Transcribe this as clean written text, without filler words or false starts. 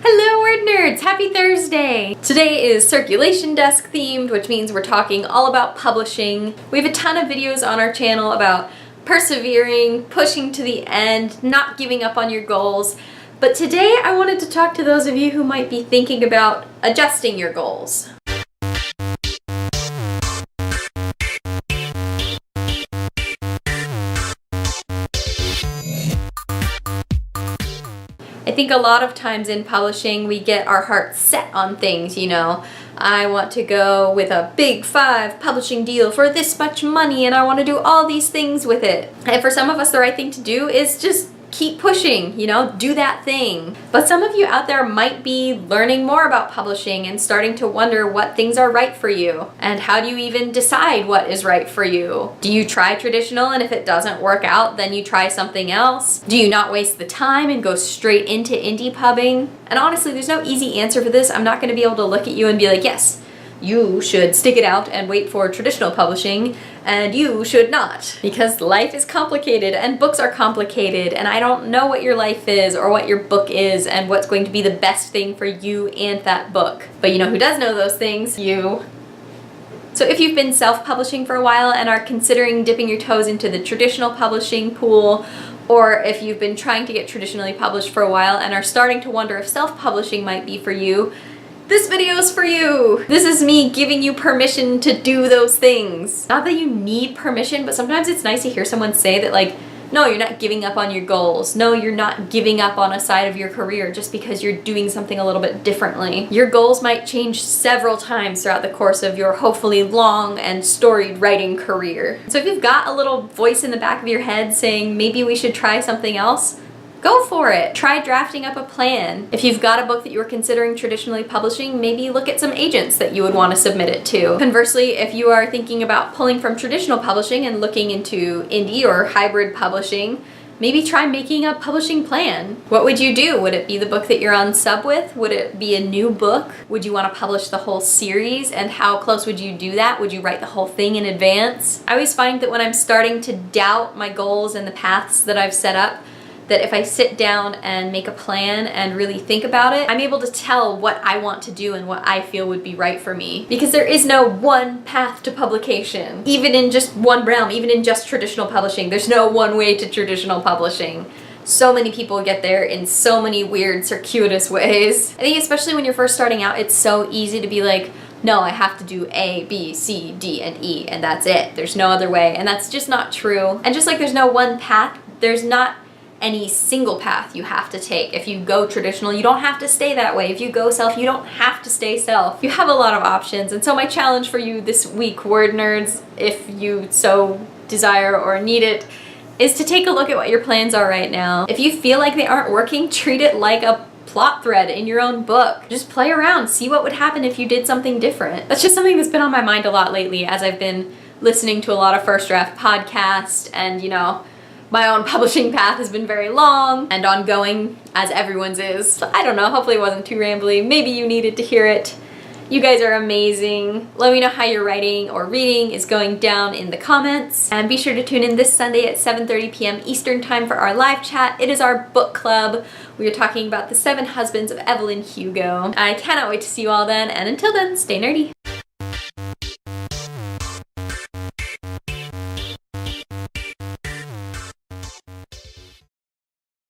Hello Word Nerds! Happy Thursday! Today is circulation desk themed, which means we're talking all about publishing. We have a ton of videos on our channel about persevering, pushing to the end, not giving up on your goals. But today I wanted to talk to those of you who might be thinking about adjusting your goals. I think a lot of times in publishing we get our hearts set on things, you know. I want to go with a big 5 publishing deal for this much money and I want to do all these things with it. And for some of us the right thing to do is just keep pushing, you know, do that thing. But some of you out there might be learning more about publishing and starting to wonder what things are right for you. And how do you even decide what is right for you? Do you try traditional and if it doesn't work out, then you try something else? Do you not waste the time and go straight into indie pubbing? And honestly, there's no easy answer for this. I'm not going to be able to look at you and be like, yes, you should stick it out and wait for traditional publishing, and you should not. Because life is complicated and books are complicated, and I don't know what your life is or what your book is and what's going to be the best thing for you and that book. But you know who does know those things? You. So if you've been self-publishing for a while and are considering dipping your toes into the traditional publishing pool, or if you've been trying to get traditionally published for a while and are starting to wonder if self-publishing might be for you, this video is for you! This is me giving you permission to do those things. Not that you need permission, but sometimes it's nice to hear someone say that, like, no, you're not giving up on your goals. No, you're not giving up on a side of your career just because you're doing something a little bit differently. Your goals might change several times throughout the course of your hopefully long and storied writing career. So if you've got a little voice in the back of your head saying maybe we should try something else, go for it. Try drafting up a plan. If you've got a book that you were considering traditionally publishing, maybe look at some agents that you would want to submit it to. Conversely, if you are thinking about pulling from traditional publishing and looking into indie or hybrid publishing, maybe try making a publishing plan. What would you do? Would it be the book that you're on sub with? Would it be a new book? Would you want to publish the whole series? And how close would you do that? Would you write the whole thing in advance? I always find that when I'm starting to doubt my goals and the paths that I've set up, that if I sit down and make a plan and really think about it, I'm able to tell what I want to do and what I feel would be right for me. Because there is no one path to publication. Even in just one realm, even in just traditional publishing, there's no one way to traditional publishing. So many people get there in so many weird, circuitous ways. I think especially when you're first starting out, it's so easy to be like, no, I have to do A, B, C, D, and E, and that's it. There's no other way. And that's just not true. And just like there's no one path, there's not any single path you have to take. If you go traditional, you don't have to stay that way. If you go self, you don't have to stay self. You have a lot of options. And so my challenge for you this week, Word Nerds, if you so desire or need it, is to take a look at what your plans are right now. If you feel like they aren't working, treat it like a plot thread in your own book. Just play around, see what would happen if you did something different. That's just something that's been on my mind a lot lately as I've been listening to a lot of first draft podcasts, and you know, my own publishing path has been very long and ongoing, as everyone's is. So I don't know, hopefully it wasn't too rambly. Maybe you needed to hear it. You guys are amazing. Let me know how your writing or reading is going down in the comments. And be sure to tune in this Sunday at 7:30 p.m. Eastern Time for our live chat. It is our book club. We are talking about The 7 Husbands of Evelyn Hugo. I cannot wait to see you all then, and until then, stay nerdy.